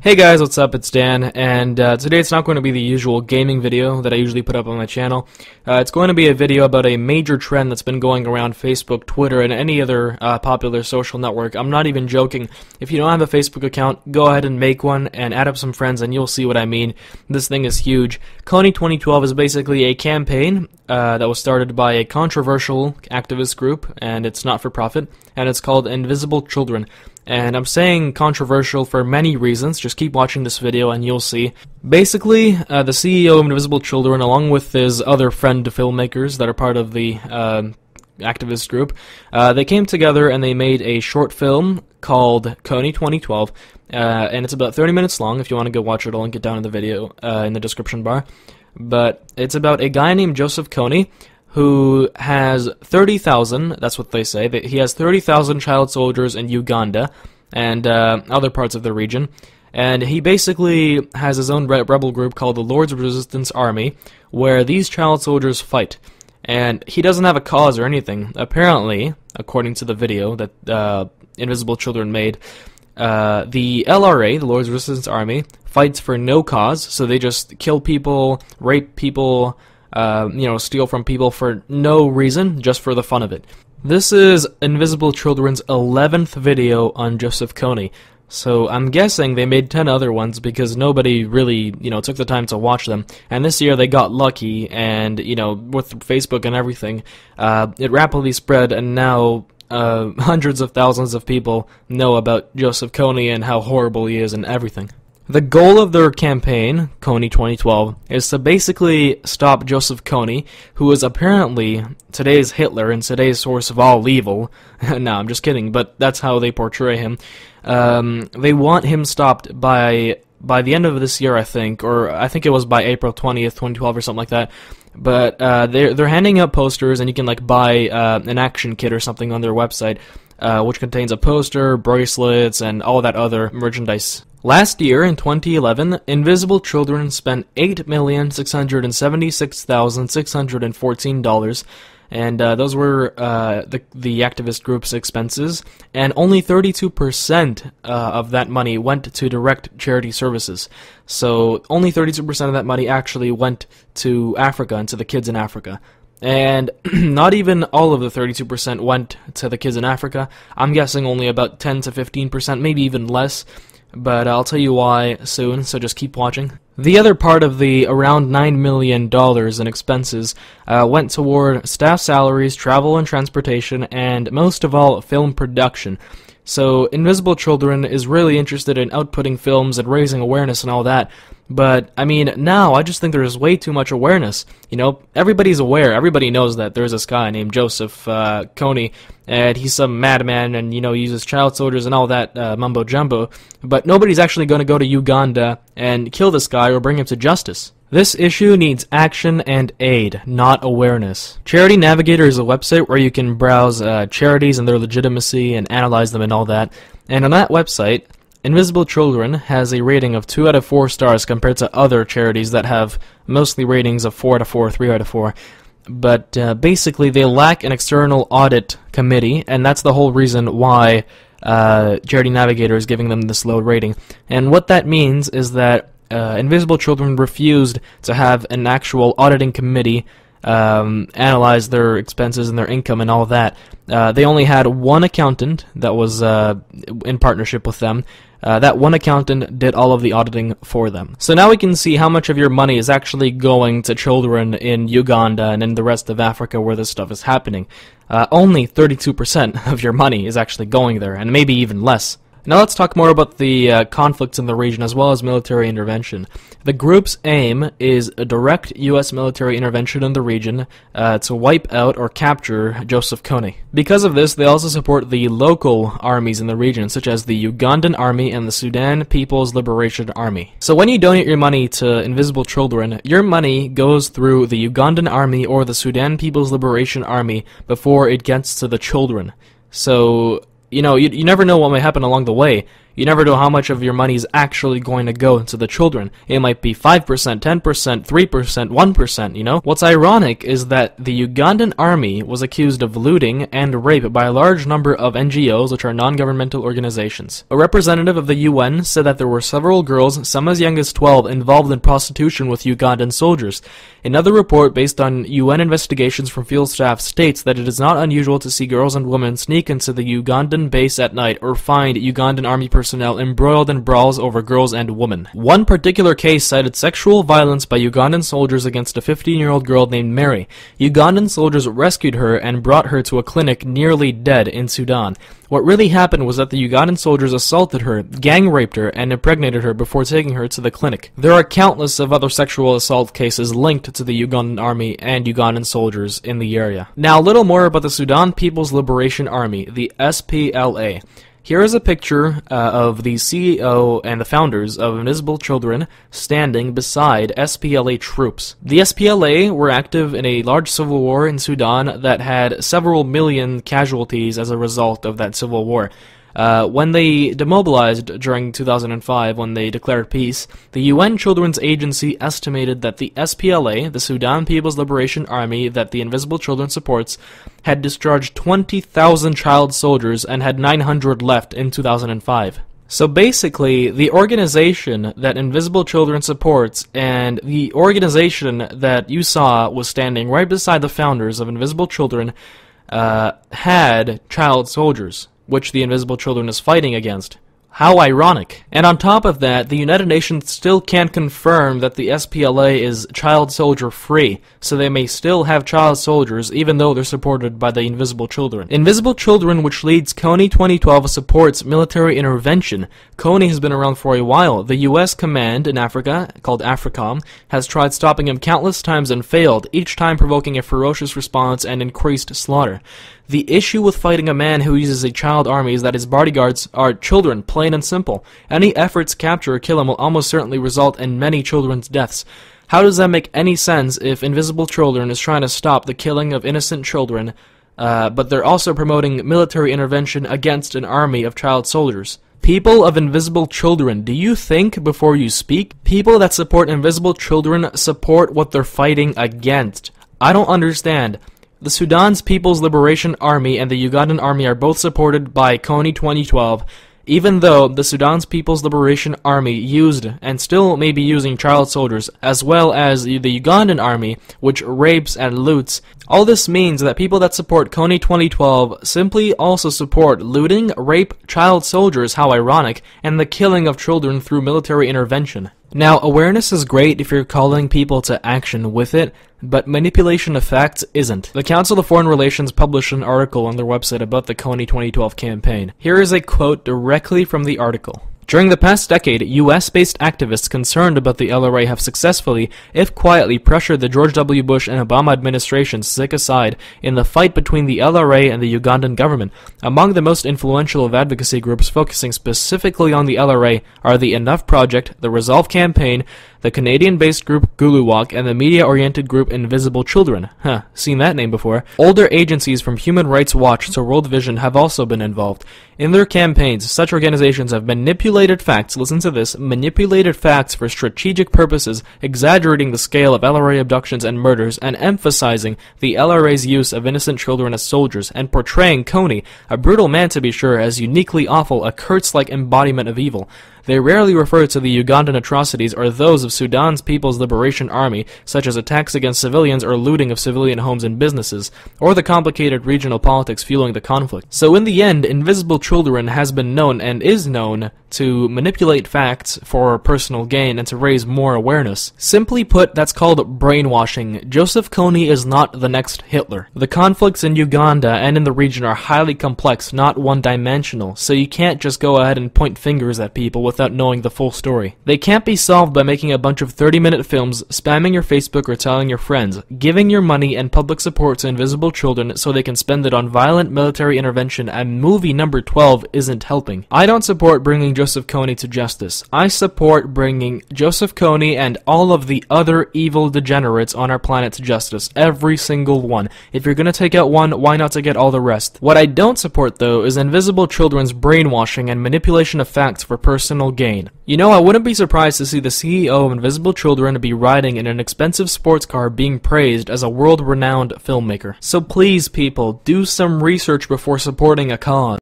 Hey guys, what's up? It's Dan, and today it's not going to be the usual gaming video that I usually put up on my channel. It's going to be a video about a major trend that's been going around Facebook, Twitter, and any other popular social network. I'm not even joking. If you don't have a Facebook account, go ahead and make one and add up some friends and you'll see what I mean. This thing is huge. Kony 2012 is basically a campaign that was started by a controversial activist group, and it's not for profit, and it's called Invisible Children. And I'm saying controversial for many reasons. Just keep watching this video and you'll see. Basically, the CEO of Invisible Children, along with his other friend filmmakers that are part of the activist group, they came together and they made a short film called Kony 2012. And it's about 30 minutes long. If you want to go watch it, I'll link it down in the video in the description bar. But it's about a guy named Joseph Kony, who has 30,000, that's what they say, that he has 30,000 child soldiers in Uganda and other parts of the region, and he basically has his own rebel group called the Lord's Resistance Army, where these child soldiers fight, and he doesn't have a cause or anything. Apparently, according to the video that Invisible Children made, the LRA, the Lord's Resistance Army, fights for no cause, so they just kill people, rape people, steal from people for no reason, just for the fun of it. This is Invisible Children's 11th video on Joseph Kony, so I'm guessing they made 10 other ones because nobody really, took the time to watch them. And this year they got lucky, and, with Facebook and everything, it rapidly spread, and now hundreds of thousands of people know about Joseph Kony and how horrible he is and everything. The goal of their campaign, Kony 2012, is to basically stop Joseph Kony, who is apparently today's Hitler and today's source of all evil. No, I'm just kidding, but that's how they portray him. They want him stopped by the end of this year, I think, or I think it was by April 20th, 2012 or something like that. But they're handing out posters, and you can buy an action kit or something on their website, which contains a poster, bracelets, and all that other merchandise. Last year, in 2011, Invisible Children spent $8,676,614, and those were the activist group's expenses, and only 32% of that money went to direct charity services. So only 32% of that money actually went to Africa and to the kids in Africa. And not even all of the 32% went to the kids in Africa. I'm guessing only about 10 to 15%, maybe even less. But I'll tell you why soon, so just keep watching. The other part of the around $9 million in expenses went toward staff salaries, travel and transportation, and most of all, film production. So Invisible Children is really interested in outputting films and raising awareness and all that. But, I mean, now I just think there's way too much awareness. Everybody's aware. Everybody knows that there's this guy named Joseph Kony, and he's some madman, and, he uses child soldiers and all that mumbo-jumbo. But nobody's actually going to go to Uganda and kill this guy or bring him to justice. This issue needs action and aid, not awareness. Charity Navigator is a website where you can browse charities and their legitimacy and analyze them and all that. And on that website, Invisible Children has a rating of 2 out of 4 stars compared to other charities that have mostly ratings of 4 out of 4, 3 out of 4. But basically, they lack an external audit committee, and that's the whole reason why Charity Navigator is giving them this low rating. And what that means is that Invisible Children refused to have an actual auditing committee analyze their expenses and their income and all that. They only had one accountant that was in partnership with them. That one accountant did all of the auditing for them. So now we can see how much of your money is actually going to children in Uganda and in the rest of Africa where this stuff is happening. Only 32% of your money is actually going there, and maybe even less. Now let's talk more about the conflicts in the region as well as military intervention. The group's aim is a direct U.S. military intervention in the region to wipe out or capture Joseph Kony. Because of this, they also support the local armies in the region, such as the Ugandan Army and the Sudan People's Liberation Army. So when you donate your money to Invisible Children, your money goes through the Ugandan Army or the Sudan People's Liberation Army before it gets to the children. So you never know what might happen along the way. You never know how much of your money is actually going to go to the children. It might be 5%, 10%, 3%, 1%, you know? What's ironic is that the Ugandan army was accused of looting and rape by a large number of NGOs, which are non-governmental organizations. A representative of the UN said that there were several girls, some as young as 12, involved in prostitution with Ugandan soldiers. Another report based on UN investigations from field staff states that it is not unusual to see girls and women sneak into the Ugandan base at night or find Ugandan army personnel embroiled in brawls over girls and women. One particular case cited sexual violence by Ugandan soldiers against a 15-year-old girl named Mary. Ugandan soldiers rescued her and brought her to a clinic nearly dead in Sudan. What really happened was that the Ugandan soldiers assaulted her, gang raped her, and impregnated her before taking her to the clinic. There are countless of other sexual assault cases linked to the Ugandan army and Ugandan soldiers in the area. Now, a little more about the Sudan People's Liberation Army, the SPLA. Here is a picture of the CEO and the founders of Invisible Children standing beside SPLA troops. The SPLA were active in a large civil war in Sudan that had several million casualties as a result of that civil war. When they demobilized during 2005, when they declared peace, the UN Children's Agency estimated that the SPLA, the Sudan People's Liberation Army that the Invisible Children supports, had discharged 20,000 child soldiers and had 900 left in 2005. So basically, the organization that Invisible Children supports and the organization that you saw was standing right beside the founders of Invisible Children had child soldiers, which the Invisible Children is fighting against. How ironic. And on top of that, the United Nations still can't confirm that the SPLA is child soldier free, so they may still have child soldiers even though they're supported by the Invisible Children. Invisible Children, which leads Kony 2012, supports military intervention. Kony has been around for a while. The US command in Africa, called AFRICOM, has tried stopping him countless times and failed, each time provoking a ferocious response and increased slaughter. The issue with fighting a man who uses a child army is that his bodyguards are children, plain and simple. Any efforts to capture or kill him will almost certainly result in many children's deaths. How does that make any sense if Invisible Children is trying to stop the killing of innocent children, but they're also promoting military intervention against an army of child soldiers? People of Invisible Children, do you think before you speak? People that support Invisible Children support what they're fighting against. I don't understand. The Sudan's People's Liberation Army and the Ugandan Army are both supported by Kony 2012, even though the Sudan's People's Liberation Army used and still may be using child soldiers, as well as the Ugandan Army, which rapes and loots. All this means that people that support Kony 2012 simply also support looting, rape, child soldiers, how ironic, and the killing of children through military intervention. Now, awareness is great if you're calling people to action with it, but manipulation of facts isn't. The Council of Foreign Relations published an article on their website about the Kony 2012 campaign. Here is a quote directly from the article. During the past decade, US-based activists concerned about the LRA have successfully, if quietly, pressured the George W. Bush and Obama administrations to take a side in the fight between the LRA and the Ugandan government. Among the most influential of advocacy groups focusing specifically on the LRA are the Enough Project, the Resolve Campaign, the Canadian-based group Guluwalk, and the media-oriented group Invisible Children. Seen that name before. Older agencies from Human Rights Watch to World Vision have also been involved. In their campaigns, such organizations have manipulated facts, listen to this, manipulated facts for strategic purposes, exaggerating the scale of LRA abductions and murders, and emphasizing the LRA's use of innocent children as soldiers, and portraying Kony, a brutal man to be sure, as uniquely awful, a Kurtz-like embodiment of evil. They rarely refer to the Ugandan atrocities or those of Sudan's People's Liberation Army, such as attacks against civilians or looting of civilian homes and businesses, or the complicated regional politics fueling the conflict. So in the end, Invisible Children has been known and is known to manipulate facts for personal gain and to raise more awareness. Simply put, that's called brainwashing. Joseph Kony is not the next Hitler. The conflicts in Uganda and in the region are highly complex, not one-dimensional, so you can't just go ahead and point fingers at people without knowing the full story. They can't be solved by making a bunch of 30-minute films, spamming your Facebook or telling your friends, giving your money and public support to Invisible Children so they can spend it on violent military intervention, and movie number 12 isn't helping. I don't support bringing Joseph Kony to justice. I support bringing Joseph Kony and all of the other evil degenerates on our planet to justice. Every single one. If you're gonna take out one, why not take out all the rest? What I don't support, though, is invisible children's brainwashing and manipulation of facts for personal gain. You know, I wouldn't be surprised to see the CEO of Invisible Children be riding in an expensive sports car being praised as a world-renowned filmmaker. So please, people, do some research before supporting a cause.